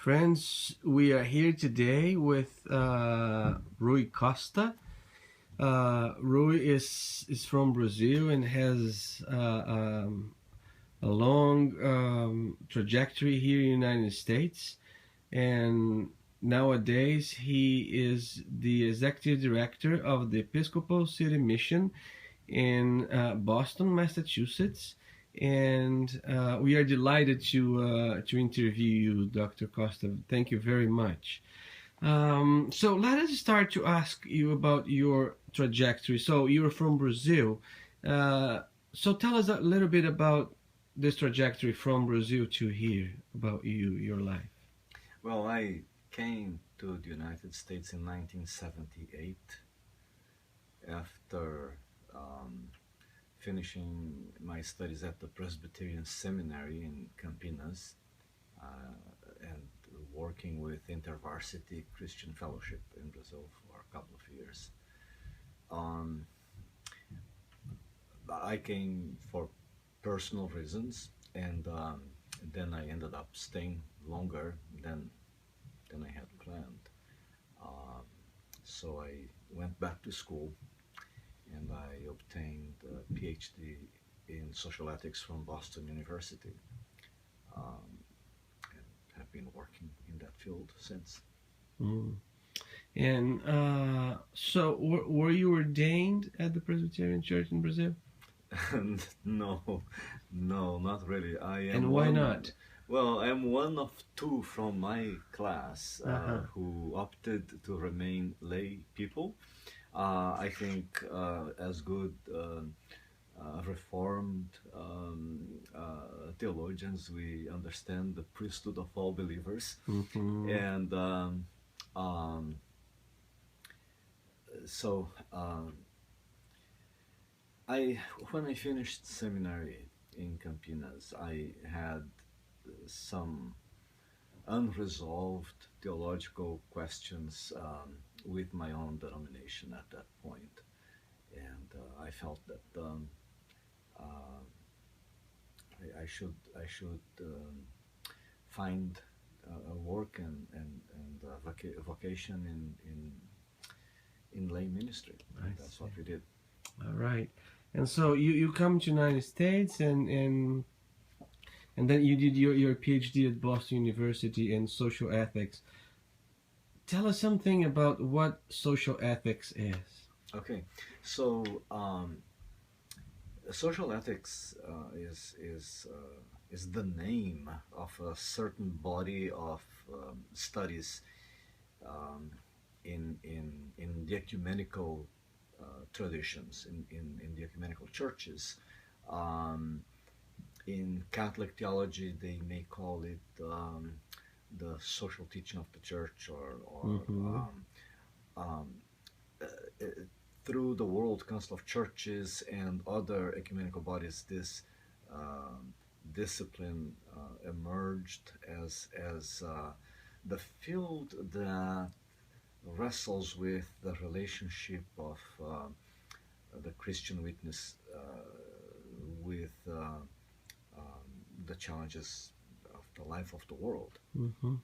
Friends, we are here today with Ruy Costa. Ruy is from Brazil and has a long trajectory here in the United States. And nowadays, he is the executive director of the Episcopal City Mission in Boston, Massachusetts. And we are delighted to interview you, Dr. Costa. Thank you very much. So let us start to ask you about your trajectory. So you're from Brazil. So tell us a little bit about this trajectory from Brazil to here, about you, your life. Well, I came to the United States in 1978 after finishing my studies at the Presbyterian Seminary in Campinas and working with InterVarsity Christian Fellowship in Brazil for a couple of years. I came for personal reasons, and then I ended up staying longer than I had planned. So I went back to school and I obtained a PhD in social ethics from Boston University, and have been working in that field since. Mm. And so were you ordained at the Presbyterian Church in Brazil? No, not really. And why not? Well, I'm one of two from my class who opted to remain lay people. I think as good Reformed theologians, we understand the priesthood of all believers. Mm-hmm. And so when I finished seminary in Campinas, I had some unresolved theological questions with my own denomination at that point, and I felt that I should find a work and a vocation in lay ministry. That's what we did. All right. And so you come to United States and then you did your PhD at Boston University in social ethics. Tell us something about what social ethics is. Okay, so social ethics is the name of a certain body of studies in the ecumenical traditions, in the ecumenical churches. In Catholic theology, they may call it the social teaching of the church, or through the World Council of Churches and other ecumenical bodies, this discipline emerged as the field that wrestles with the relationship of the Christian witness with the challenges of the life of the world. Mm-hmm.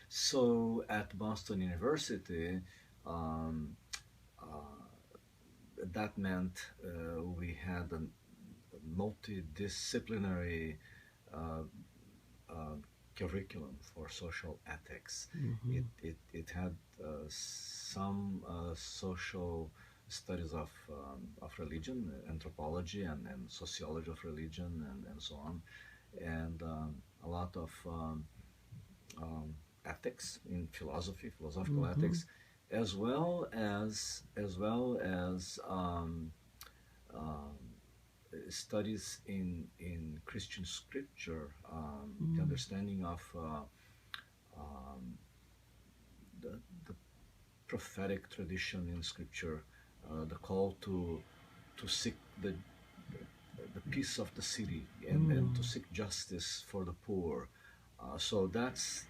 So at Boston University, that meant we had a multidisciplinary curriculum for social ethics. Mm-hmm. It had some social studies of religion, anthropology, and sociology of religion, and so on, and a lot of ethics in philosophical Mm-hmm. ethics, as well as studies in Christian scripture, the understanding of the prophetic tradition in scripture, the call to seek the peace of the city, and to seek justice for the poor. So that's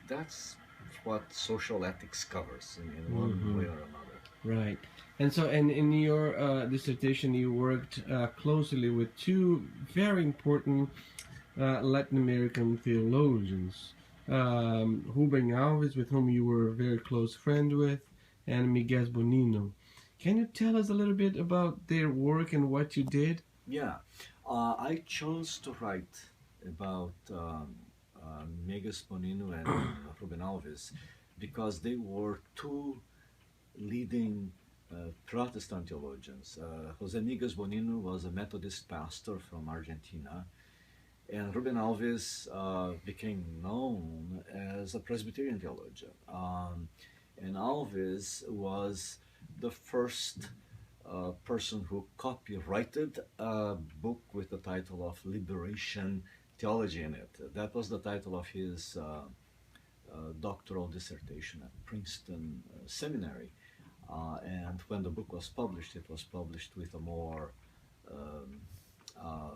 what social ethics covers in one way or another. Right. And so, and in your dissertation, you worked closely with two very important Latin American theologians, Ruben Alves, with whom you were a very close friend with, and Miguel Bonino. Can you tell us a little bit about their work and what you did? Yeah, I chose to write about Miguel Bonino and Ruben Alves because they were two leading Protestant theologians. José Miguel Bonino was a Methodist pastor from Argentina, and Ruben Alves became known as a Presbyterian theologian. And Alves was the first person who copyrighted a book with the title of Liberation Theology in it. That was the title of his doctoral dissertation at Princeton Seminary. And when the book was published, it was published with a more um, uh,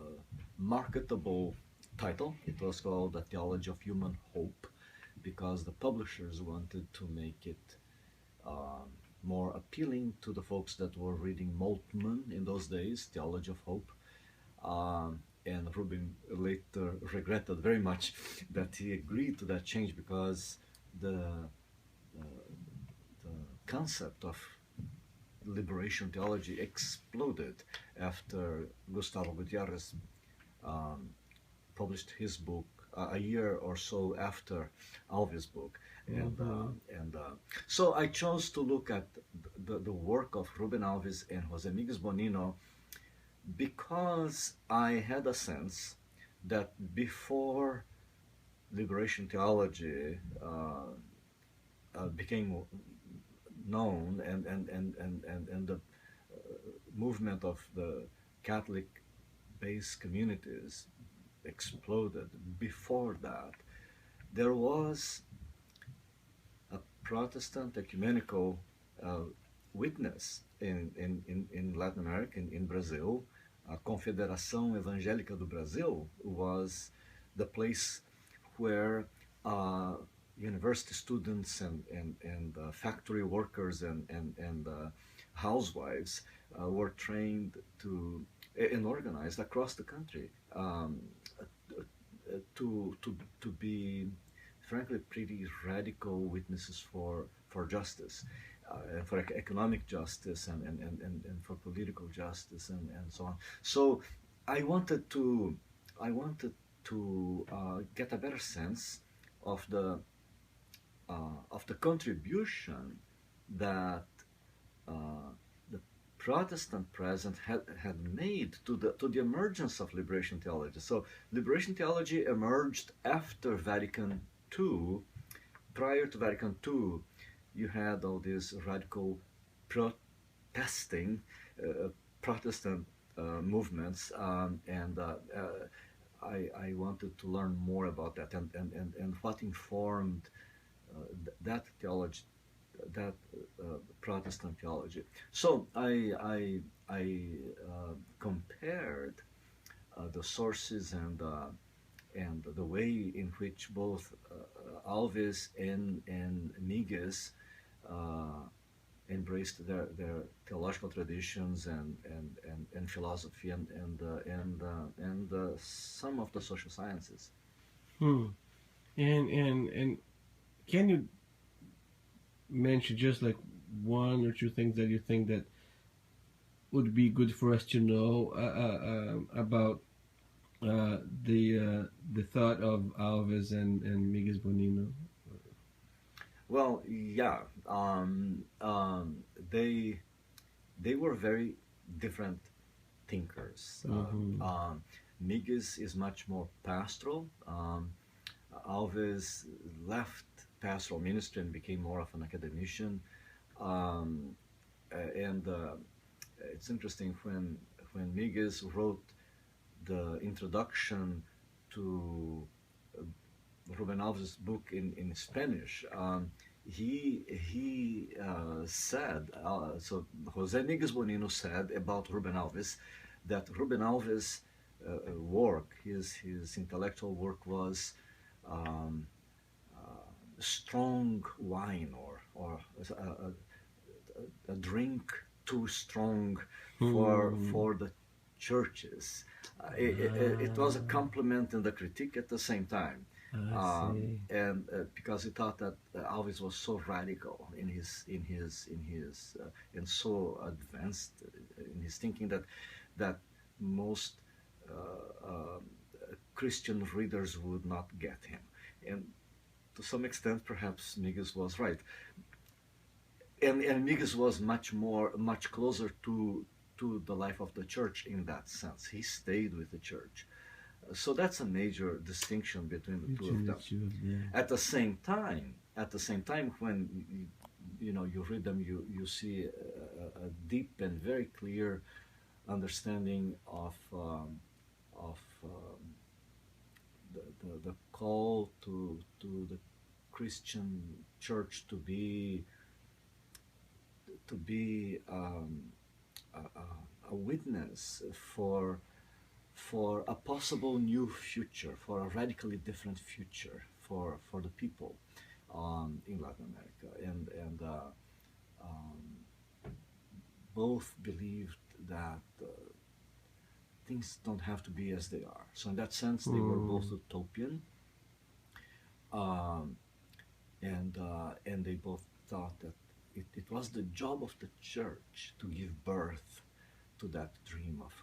marketable title. It was called The Theology of Human Hope because the publishers wanted to make it um, more appealing to the folks that were reading Moltmann in those days, Theology of Hope. And Rubin later regretted very much that he agreed to that change because uh, the concept of liberation theology exploded after Gustavo Gutierrez um, published his book a year or so after Alves' book. So I chose to look at the work of Ruben Alves and José Miguel Bonino because I had a sense that before liberation theology became known and the movement of the Catholic based communities exploded, before that there was a Protestant ecumenical uh, witness in Latin America, in Brazil. A Confederação Evangélica do Brasil was the place where university students and factory workers and housewives were trained to and organized across the country to be frankly pretty radical witnesses for justice, for economic justice and for political justice and so on. So I wanted to get a better sense of the contribution that uh, the Protestant present had made to the emergence of liberation theology. So liberation theology emerged after Vatican II. Prior to Vatican II, you had all these radical protesting Protestant movements, I wanted to learn more about that and what informed that theology, that Protestant theology. So I compared the sources and the way in which both Alves and Migues uh, embraced their theological traditions and philosophy and some of the social sciences. Hmm. And can you mention just like one or two things that you think that would be good for us to know about the thought of Alves and Miguel Bonino? Well, yeah, they they were very different thinkers. Mm-hmm. Migues is much more pastoral. Alves left pastoral ministry and became more of an academician. Um, and It's interesting when Migues wrote the introduction to Ruben Alves' book in Spanish. He said, so José Miguel Bonino said about Ruben Alves that Ruben Alves' work, his intellectual work was um, strong wine or a drink too strong Hmm. for the churches. It was a compliment and a critique at the same time. I see. And because he thought that Alves was so radical in his and so advanced in his thinking that most Christian readers would not get him. And to some extent, perhaps Miguel was right. And Miguel was much closer to the life of the church in that sense. He stayed with the church. So that's a major distinction between the two of Between the them. two of them. At the same time, when you read them, you see a deep and very clear understanding of the call to the Christian church to be a witness for a possible new future, for a radically different future for the people in Latin America, and both believed that things don't have to be as they are. So in that sense, they were both utopian, um, and they both thought that it was the job of the church to give birth to that dream of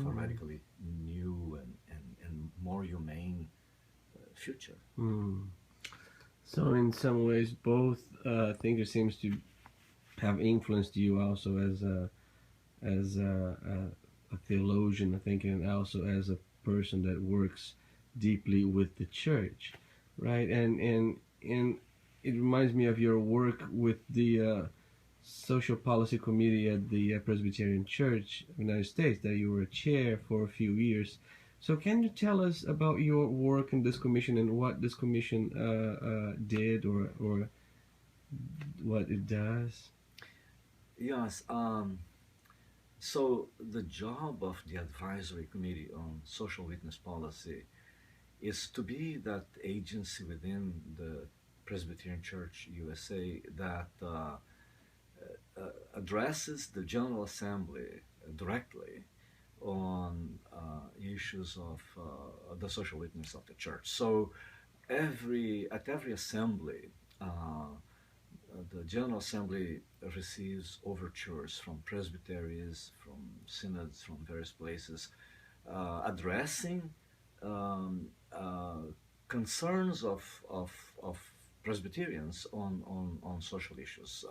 a radically new and more humane future. So in some ways, both thinkers seems to have influenced you also as a theologian, I think, and also as a person that works deeply with the church, right? And it reminds me of your work with the Social Policy Committee at the Presbyterian Church of the United States that you were a chair for a few years. So can you tell us about your work in this commission and what this commission did or what it does? Yes. So the job of the advisory committee on social witness policy is to be that agency within the Presbyterian Church USA that addresses the General Assembly directly on issues of the social witness of the church. So at every assembly, the General Assembly receives overtures from presbyteries, from synods, from various places, addressing um, concerns of Presbyterians on social issues.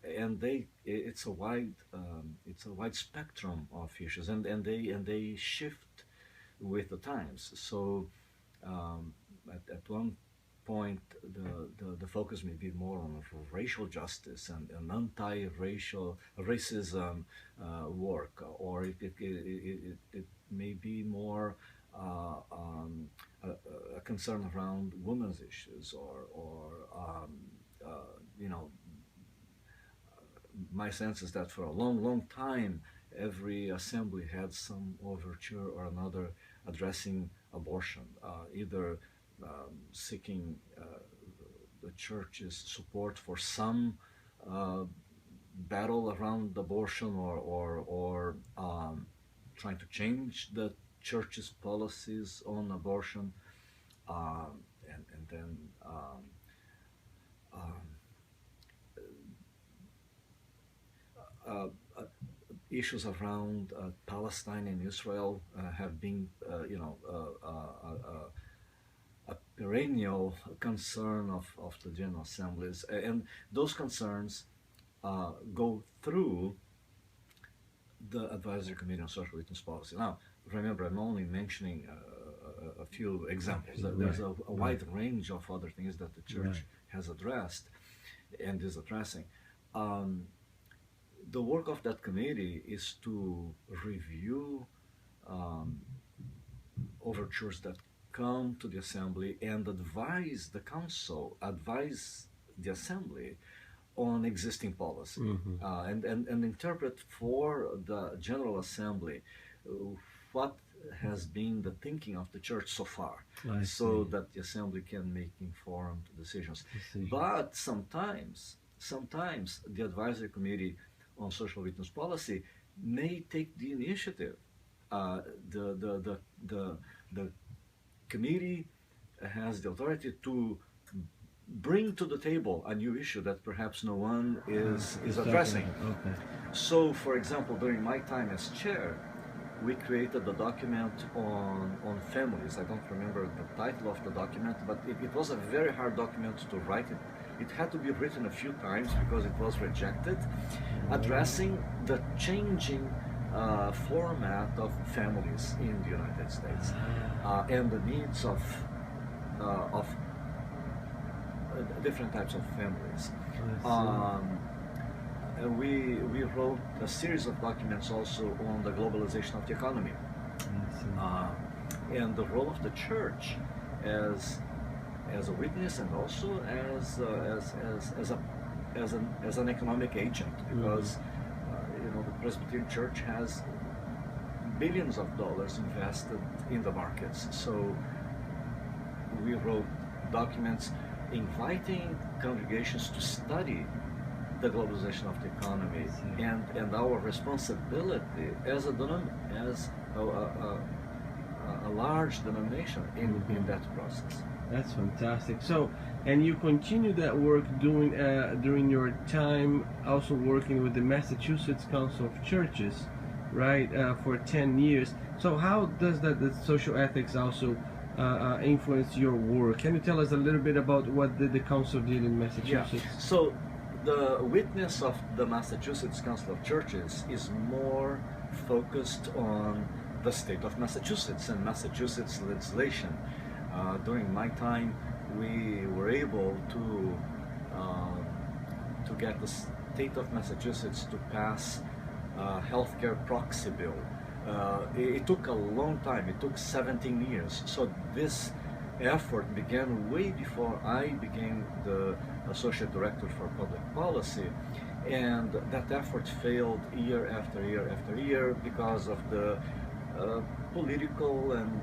And it's a wide spectrum of issues, and they shift with the times. So at one point, the focus may be more on racial justice and anti-racial racism work, or it may be more a concern around women's issues, or you know, my sense is that for a long time, every assembly had some overture or another addressing abortion, either seeking the church's support for some uh, battle around abortion, or trying to change the church's policies on abortion, and then um, uh, uh, issues around Palestine and Israel have been, a perennial concern of the General Assemblies, and those concerns go through the Advisory Committee on Social Witness Policy. Now, remember, I'm only mentioning a few examples. There's a wide range of other things that the church has addressed and is addressing. Um, the work of that committee is to review um, overtures that come to the assembly and advise the assembly on existing policy, and interpret for the General Assembly uh, what has been the thinking of the church so far, so that the assembly can make informed decisions. But sometimes the advisory committee on social witness policy may take the initiative. Uh, the, the, the, the, the committee has the authority to bring to the table a new issue that perhaps no one is addressing. Okay. So, for example, during my time as chair, we created a document on families. I don't remember the title of the document, but it was a very hard document to write. It had to be written a few times because it was rejected, addressing the changing format of families in the United States and the needs of different types of families. We wrote a series of documents also on the globalization of the economy and the role of the church as a witness and also as an economic agent, because the Presbyterian Church has billions of dollars invested in the markets. So we wrote documents inviting congregations to study the globalization of the economy and our responsibility as a large denomination in that process. That's fantastic. So, and you continue that work doing during your time also working with the Massachusetts Council of Churches, right, for 10 years. So how does the social ethics also influence your work? Can you tell us a little bit about what the council did in Massachusetts? Yeah. So the witness of the Massachusetts Council of Churches is more focused on the state of Massachusetts and Massachusetts legislation. During my time, we were able to get the state of Massachusetts to pass a healthcare proxy bill. It took a long time. It took 17 years. So this effort began way before I became the Associate Director for Public Policy, and that effort failed year after year after year because of the political and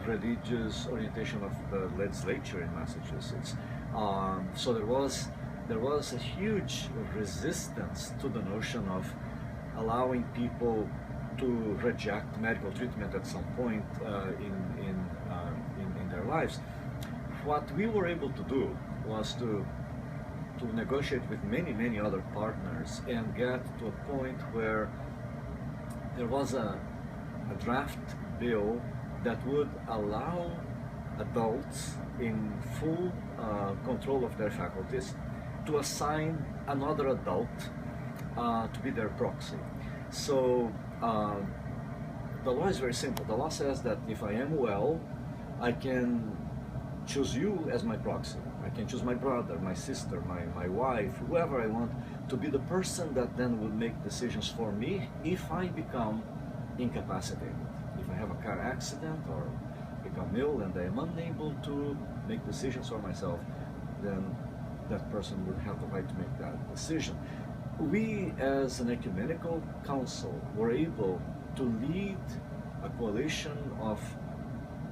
religious orientation of the legislature in Massachusetts. So there was a huge resistance to the notion of allowing people to reject medical treatment at some point in their lives. What we were able to do was to negotiate with many other partners and get to a point where there was a draft bill that would allow adults in full control of their faculties to assign another adult to be their proxy. So the law is very simple. The law says that if I am well, I can choose you as my proxy. I can choose my brother, my sister, my wife, whoever I want to be the person that then will make decisions for me if I become incapacitated. If I have a car accident or become ill and I am unable to make decisions for myself, then that person would have the right to make that decision. We, as an ecumenical council, were able to lead a coalition of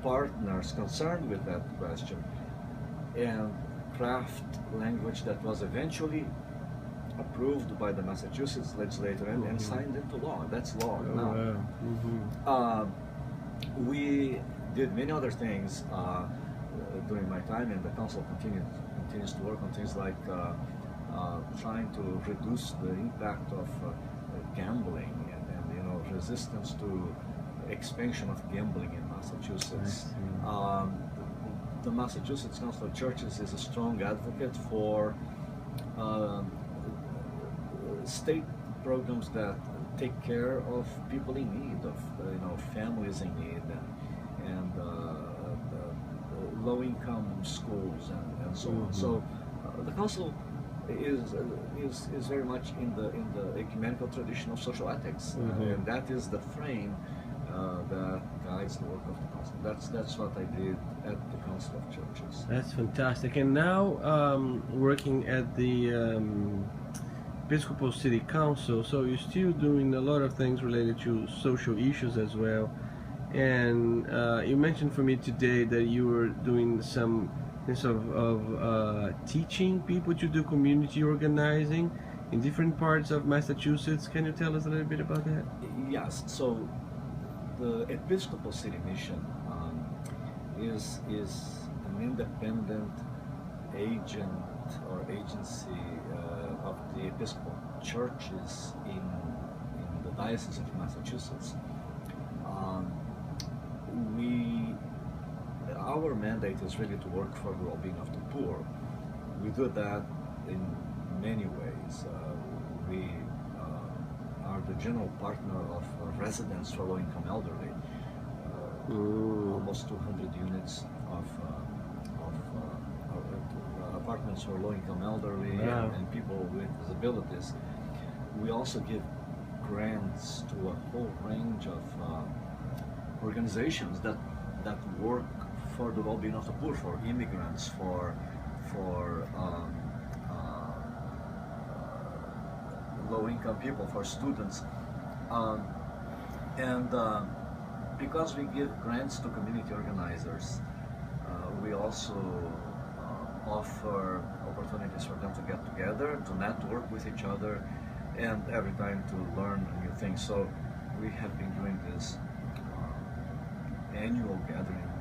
partners concerned with that question and craft language that was eventually approved by the Massachusetts legislature and signed into law. That's law now. We did many other things during my time, and the council continues to work on things like trying to reduce the impact of gambling and resistance to expansion of gambling in Massachusetts. The Massachusetts Council of Churches is a strong advocate for state programs that take care of people in need, of families in need, and low-income schools and so on. So the council is very much in the ecumenical tradition of social ethics, and that is the frame that guides the work of the council. That's what I did at the Council of Churches. That's fantastic. And now working at the Episcopal City Council, so you're still doing a lot of things related to social issues as well. And you mentioned for me today that you were doing some of teaching people to do community organizing in different parts of Massachusetts. Can you tell us a little bit about that? Yes. So the Episcopal City Mission is an independent agent or agency of the Episcopal churches in the Diocese of Massachusetts. Um, we our mandate is really to work for the well-being of the poor. We do that in many ways. We are the general partner of residents for low-income elderly. Almost 200 units of apartments for low-income elderly Wow. and people with disabilities. We also give grants to a whole range of organizations that work for the well-being of the poor, for immigrants, for low-income people, for students, um, and because we give grants to community organizers, we also offer opportunities for them to get together, to network with each other, and every time to learn new things. So we have been doing this annual gathering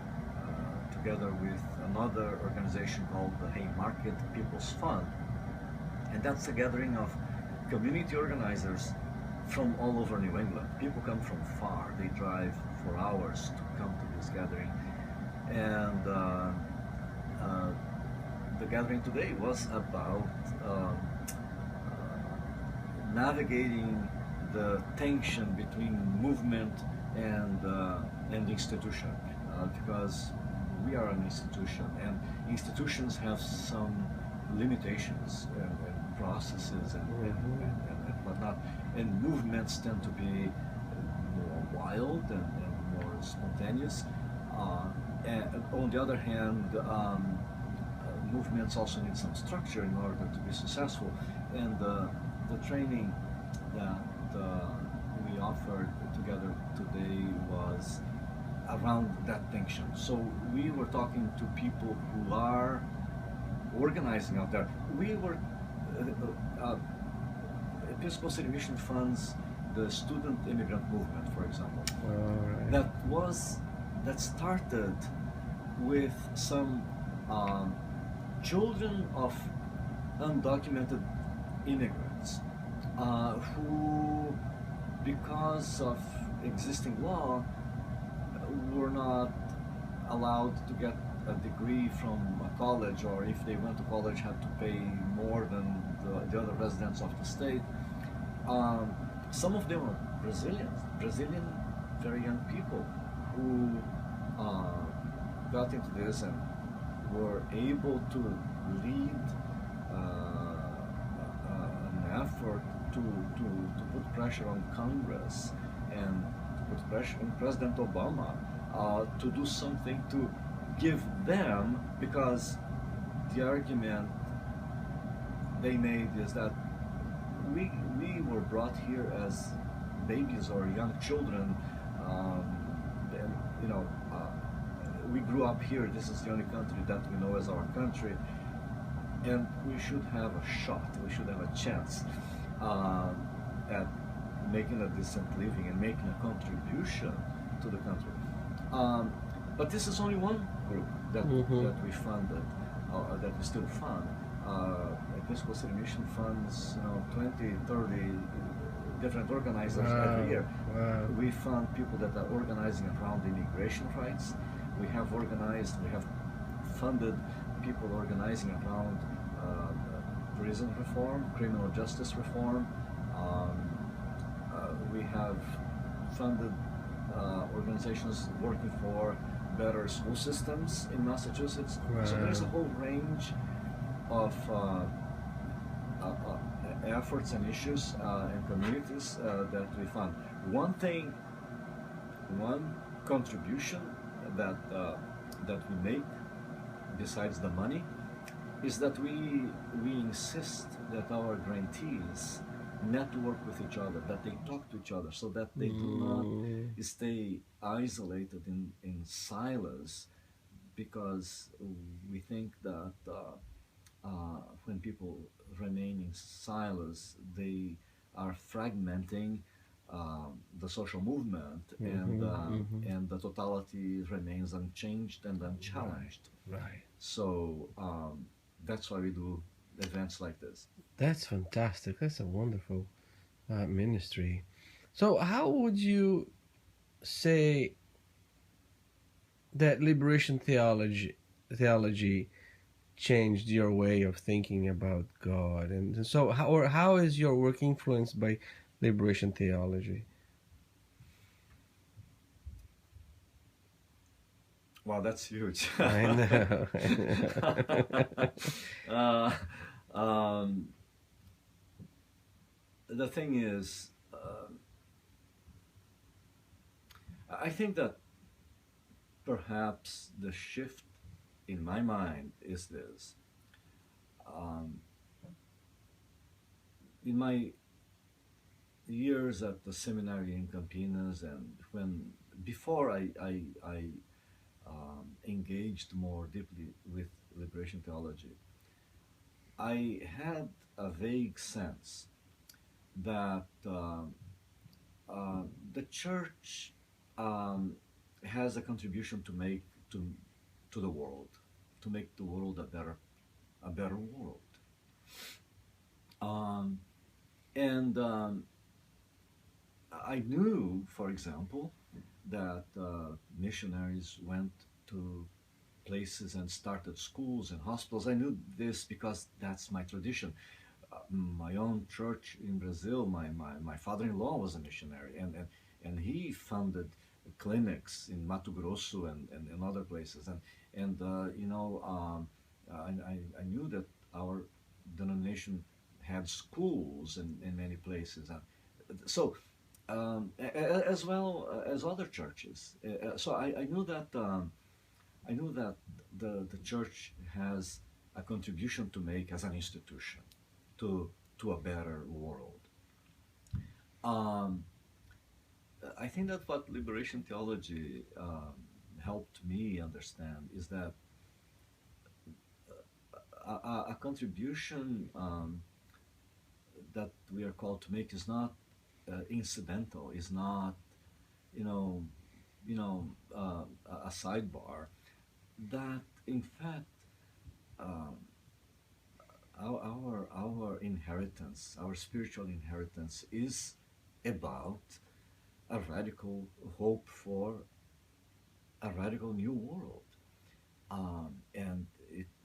together with another organization called the Haymarket People's Fund, and that's a gathering of community organizers from all over New England. People come from far; they drive for hours to come to this gathering, and the gathering today was about navigating the tension between movement and institution, because we are an institution, and institutions have some limitations and processes and whatnot, and movements tend to be more wild and more spontaneous. And on the other hand, movements also need some structure in order to be successful, and the training that we offered together today was around that tension. So we were talking to people who are organizing out there. We were Episcopal City Mission funds the student immigrant movement, for example. Alright. That started with some children of undocumented immigrants who, because of existing law, were not allowed to get a degree from a college, or if they went to college had to pay more than the other residents of the state. Some of them are Brazilian very young people who got into this and were able to lead an effort to put pressure on Congress and to put pressure on President Obama to do something to give them, because the argument they made is that we were brought here as babies or young children, and, you know, we grew up here. This is the only country that we know as our country, and we should have a shot. We should have a chance at making a decent living and making a contribution to the country. But this is only one group that we funded, that we still fund. Episcopal City Mission funds, 20, 30 different organizers every year. Wow. We fund people that are organizing around immigration rights. We have funded people organizing around prison reform, criminal justice reform. We have funded organizations working for better school systems in Massachusetts. Wow. So there's a whole range of efforts and issues and communities that we fund. One contribution that we make, besides the money, is that we insist that our grantees network with each other, that they talk to each other, so that they do not stay isolated in silos, because we think that when people remain in silos, they are fragmenting the social movement, Mm-hmm. and the totality remains unchanged and Right, unchallenged. right. So that's why we do events like this. That's fantastic. That's a wonderful ministry. So, how would you say that liberation theology changed your way of thinking about God? And so, how is your work influenced by liberation theology? Wow, that's huge. I know. I know. uh, um, the thing is, I think that perhaps the shift in my mind is this. Um, in my years at the seminary in Campinas, and when before I engaged more deeply with liberation theology, I had a vague sense that the church um, has a contribution to make to to the world, to make the world a better world. Um, and I knew, for example, that missionaries went to places and started schools and hospitals. I knew this because that's my tradition. My own church in Brazil, my father-in-law was a missionary, and he founded clinics in Mato Grosso and other places. And I knew that our denomination had schools in many places. So as well as other churches. So I knew that I knew that the church has a contribution to make as an institution to a better world. Um, I think that what liberation theology helped me understand is that a contribution that we are called to make is not incidental, is not you know a sidebar. That in fact um, our inheritance, our spiritual inheritance, is about a radical hope for a radical new world, and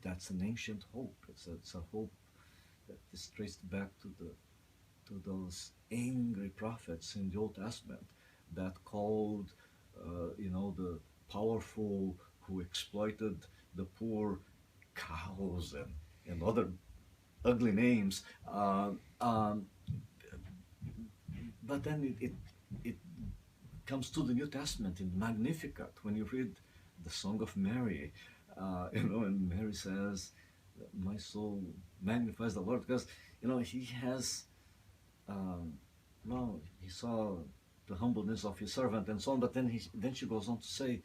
that's an ancient hope. It's a hope that is traced back to those angry prophets in the Old Testament that called, the powerful who exploited the poor cows and other ugly names. But then it comes to the New Testament in Magnificat when you read the Song of Mary, and Mary says, "My soul magnifies the Lord," because he has, well, he saw the humbleness of his servant and so on. But then she goes on to say,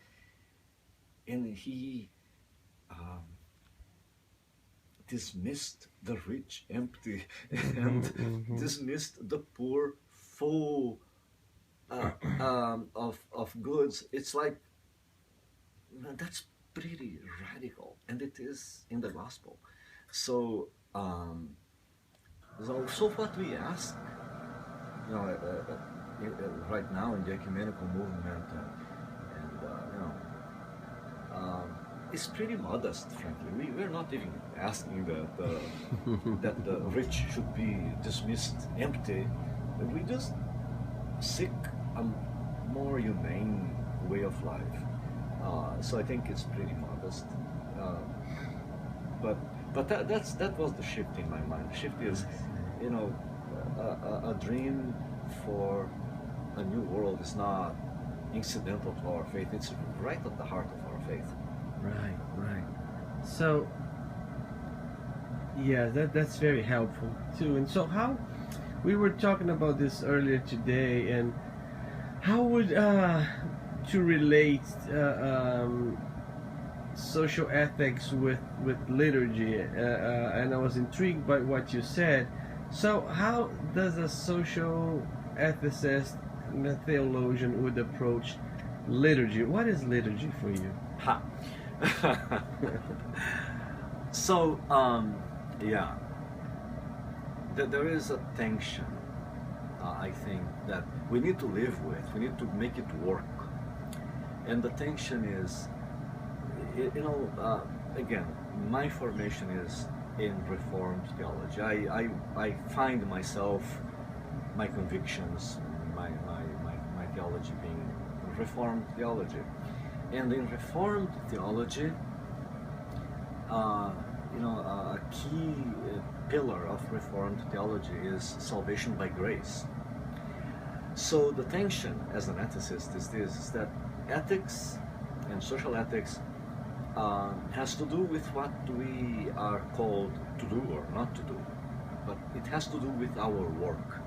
and he um, dismissed the rich empty and Mm-hmm. dismissed the poor full of goods. It's like, that's pretty radical, and it is in the gospel. So, so what we ask, you know, right now in the ecumenical movement, and it's pretty modest, frankly. We're not even asking that the rich should be dismissed empty. We just seek a more humane way of life. So I think it's pretty modest. Uh, but that was the shift in my mind. The shift is, you know, a dream for a new world is not incidental to our faith. It's right at the heart of our faith. Right, right. So, yeah, that's very helpful too. And so, how we were talking about this earlier today, and how would to relate social ethics with liturgy, and I was intrigued by what you said. So, how does a social ethicist a theologian would approach liturgy. What is liturgy for you? Ha. So, yeah, there is a tension, I think, that we need to live with. We need to make it work. And the tension is, again, my formation is in Reformed theology. I find myself, my convictions, my theology being Reformed theology. And in Reformed theology, a key pillar of Reformed theology is salvation by grace. So the tension as an ethicist is this, is that ethics and social ethics has to do with what we are called to do or not to do, but it has to do with our work.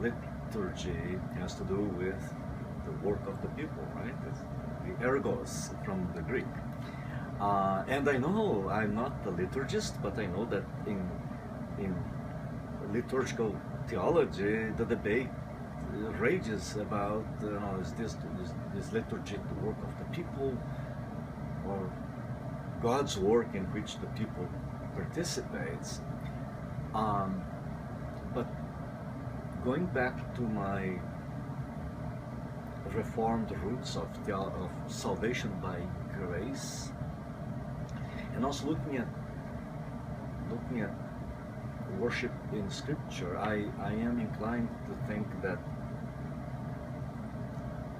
Liturgy has to do with the work of the people, right? It's the ergos from the Greek. And I know I'm not a liturgist, but I know that in liturgical theology, the debate rages about is this liturgy the work of the people or God's work in which the people participates. But going back to my Reformed roots of salvation by grace, and also looking at worship in Scripture, I am inclined to think that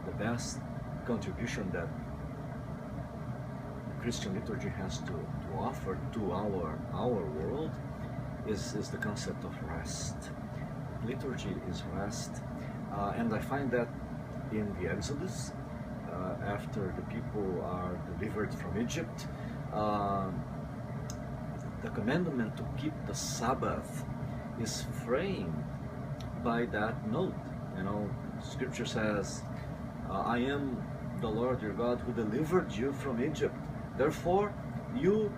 the best contribution that Christian liturgy has to offer to our world is the concept of rest. Liturgy is rest, and I find that in the Exodus, after the people are delivered from Egypt, the commandment to keep the Sabbath is framed by that note. Scripture says, I am the Lord your God who delivered you from Egypt. Therefore, you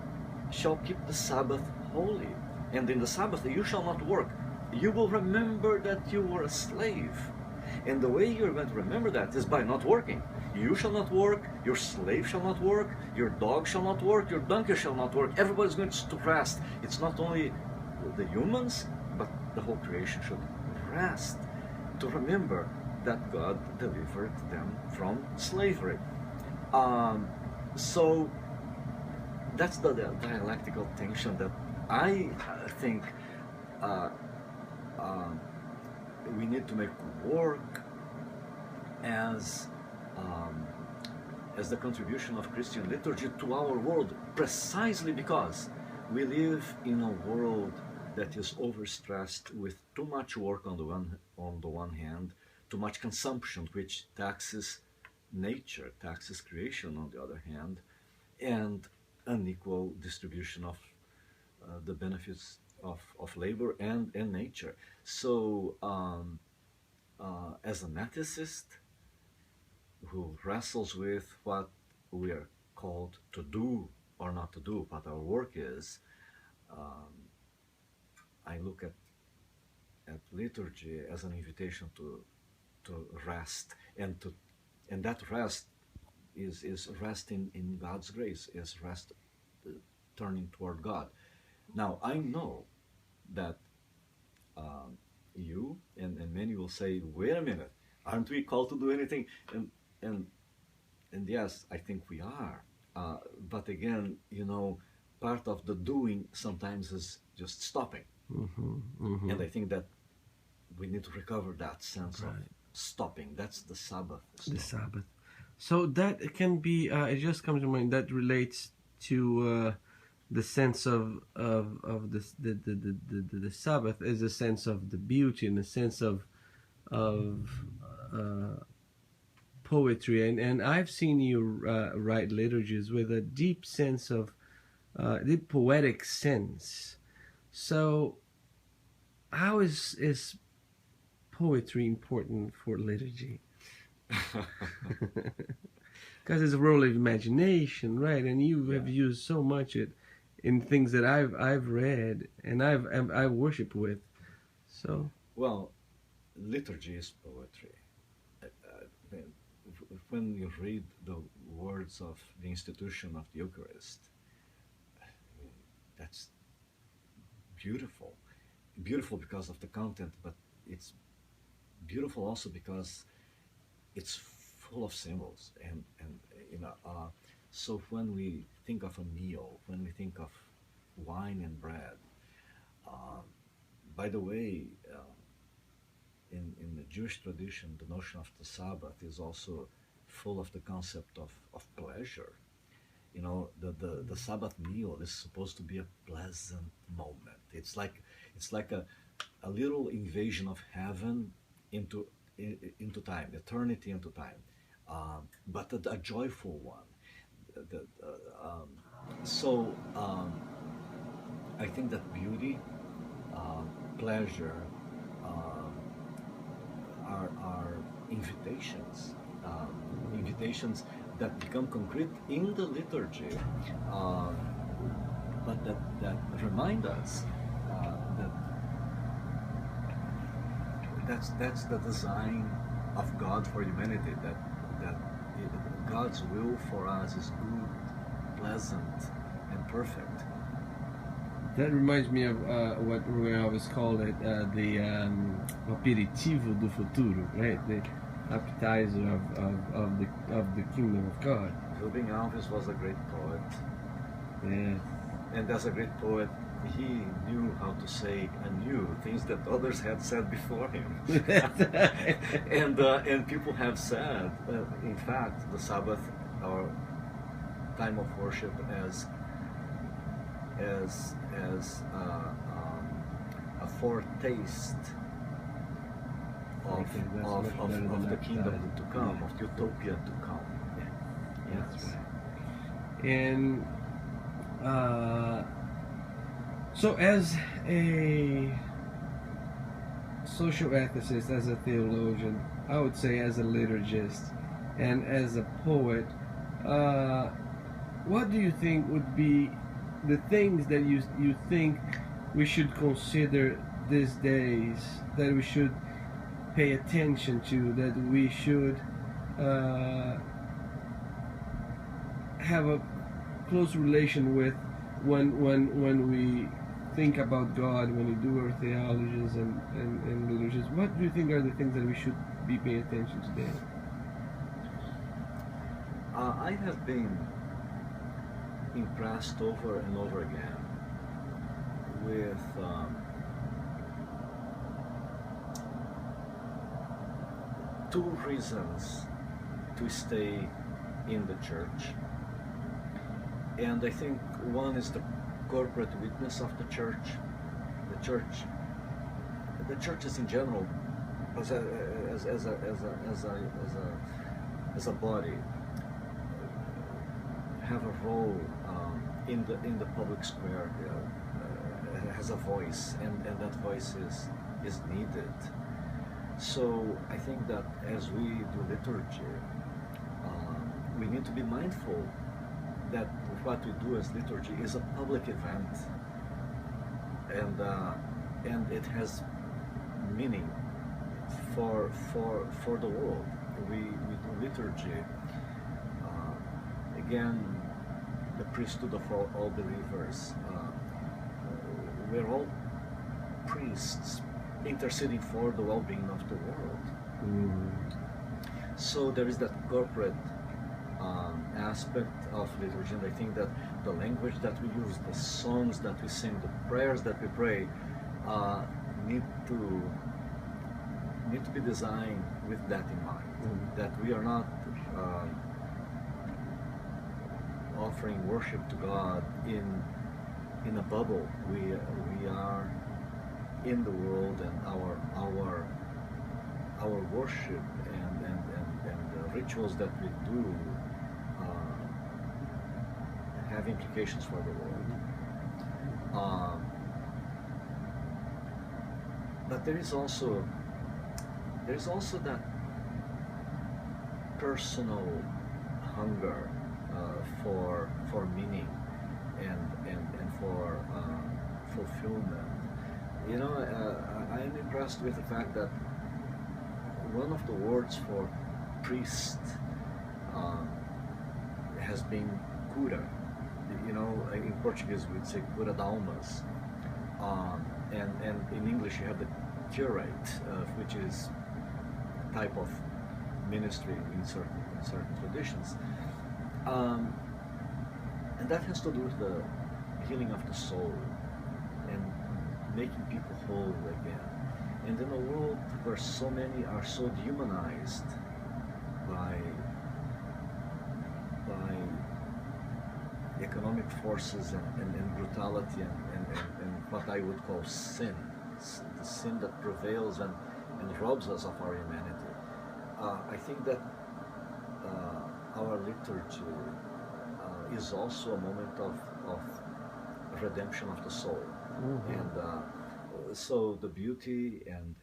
shall keep the Sabbath holy. And in the Sabbath you shall not work. You will remember that you were a slave. And the way you're going to remember that is by not working. You shall not work, your slave shall not work, your dog shall not work, your donkey shall not work. Everybody's going to rest. It's not only the humans, but the whole creation should rest to remember that God delivered them from slavery. So that's the dialectical tension that I think we need to make work as the contribution of Christian liturgy to our world, precisely because we live in a world that is overstressed with too much work on the one hand, too much consumption, which taxes nature, taxes creation on the other hand, and unequal distribution of the benefits of labor and nature. So as an ethicist who wrestles with what we are called to do or not to do, what our work is, I look at liturgy as an invitation to rest, and that rest is rest in God's grace, is rest turning toward God. Now I know that you and many will say, wait a minute, aren't we called to do anything? And yes, I think we are. But again, part of the doing sometimes is just stopping. And I think that we need to recover that sense of stopping. That's the Sabbath. The Sabbath. So that can be, it just comes to mind, that relates to the sense of the Sabbath is a sense of the beauty and a sense of poetry, and I've seen you write liturgies with a deep sense of deep poetic sense. So how is poetry important for liturgy? Because it's a role of imagination, right? And you have used so much it in things that I've read and I worship with. So well, liturgy is poetry. When when you read the words of the institution of the Eucharist, that's beautiful. Beautiful because of the content, but it's beautiful also because it's full of symbols and you know. So when we think of a meal, when we think of wine and bread, uh, by the way, in the Jewish tradition, the notion of the Sabbath is also full of the concept of pleasure. You know, the Sabbath meal is supposed to be a pleasant moment. It's like a little invasion of heaven into into time, eternity into time, but a joyful one. The, so I think that beauty, uh, pleasure, um, are invitations, invitations that become concrete in the liturgy, um, but that remind us that that's the design of God for humanity. That God's will for us is good, pleasant, and perfect. That reminds me of what we always called it, the aperitivo do futuro, right? The appetizer of the kingdom of God. Rubem Alves was a great poet, Yes. and as a great poet, he knew how to say anew things that others had said before him. And people have said, in fact, the Sabbath, our time of worship, as a foretaste I of think that's much better of than the kingdom to appetizer. come, Yeah. of the utopia to come. That's Yes. right. And so, as a social ethicist, as a theologian, I would say as a liturgist, and as a poet, uh, what do you think would be the things that you think we should consider these days, that we should pay attention to, that we should uh, have a close relation with when we think about God, when we do our theologies and liturgies? What do you think are the things that we should be paying attention to today? I have been impressed over and over again with two reasons to stay in the church. And I think one is the corporate witness of the church. The church, the churches in general, as a as a as a as a as a as a, as a body, have a role in the public square. Has a voice, and that voice is needed. So I think that as we do liturgy, we need to be mindful that what we do as liturgy is a public event, and it has meaning for the world. We do liturgy. Again, the priesthood of all believers. We're all priests interceding for the well-being of the world. Mm. So there is that corporate aspect of liturgy, and I think that the language that we use, the songs that we sing, the prayers that we pray, need to be designed with that in mind. Mm. That we are not offering worship to God in a bubble. We are in the world, and our worship and the rituals that we do have implications for the world. But there is also that personal hunger for meaning and for fulfillment. You know, I am impressed with the fact that one of the words for priest uh, has been cura. You know, in Portuguese we'd say cura d'almas, and in English you have the curate, which is a type of ministry in certain traditions, um, and that has to do with the healing of the soul and making people whole again. And in a world where so many are so dehumanized by by economic forces and brutality and what I would call sin, the sin that prevails and robs us of our humanity. I think that our liturgy is also a moment of redemption of the soul. Mm-hmm. And so the beauty and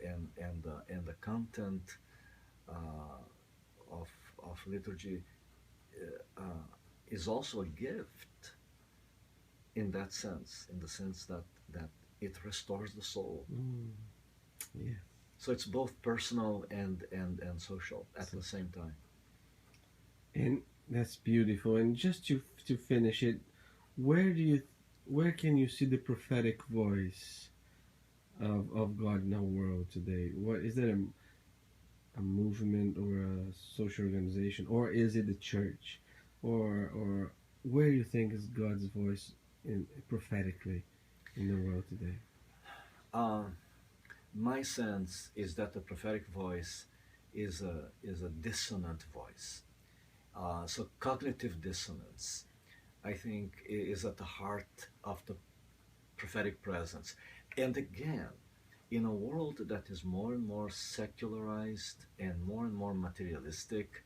the content uh, of liturgy uh, is also a gift in that sense, in the sense that it restores the soul. Mm. Yeah. So it's both personal and social at So, the same time. and that's beautiful. And just to finish it, where do you where can you see the prophetic voice of God in our world today? What is that a movement or a social organization, or is it the church, or where do you think is God's voice in prophetically in the world today? Um, my sense is that the prophetic voice is a dissonant voice. So cognitive dissonance, I think, is at the heart of the prophetic presence. And again, in a world that is more and more secularized and more materialistic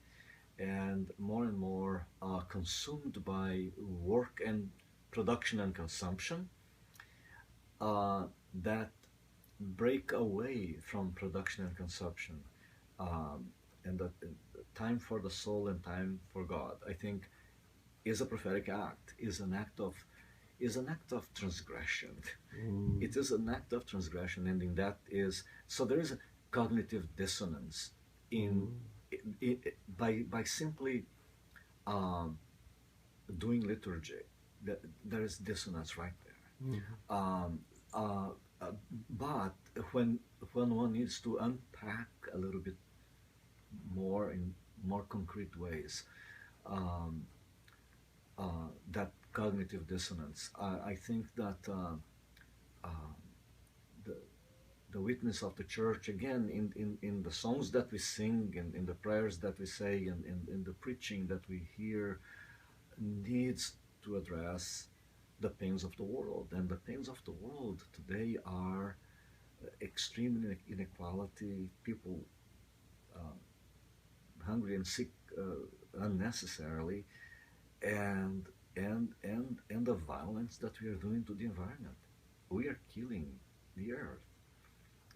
and more consumed by work and production and consumption, that break away from production and consumption, um, and the time for the soul and time for God, I think, is a prophetic act, is an act of transgression. Mm. It is an act of transgression, and in that is so there is a cognitive dissonance in, Mm. by simply um, doing liturgy. There is dissonance right Mm. there. Uh, uh, but when one needs to unpack a little bit more in more concrete ways, um, that cognitive dissonance, I think that uh, the the witness of the church, again, in the songs that we sing and in the prayers that we say and in the preaching that we hear, needs to address the pains of the world. And the pains of the world today are extreme inequality, people uh, hungry and sick unnecessarily, and and the violence that we are doing to the environment. We are killing the earth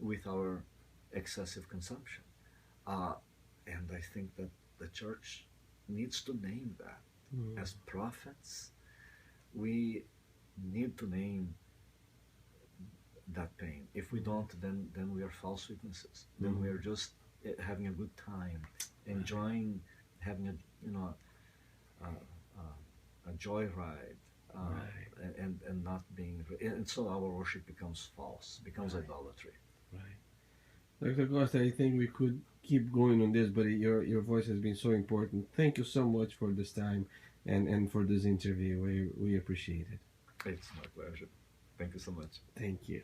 with our excessive consumption. Uh, and I think that the church needs to name that. Mm. As prophets, we need to name that pain. If we Mm. don't, then we are false witnesses. Then we Mm. are just having a good time, Right. enjoying having a a, a joyride, Right. and not being. And so our worship becomes false, becomes Right. idolatry. Right. Dr. Costa, I think we could keep going on this, but your voice has been so important. Thank you so much for this time and for this interview. We appreciate it. It's my pleasure. Thank you so much. Thank you.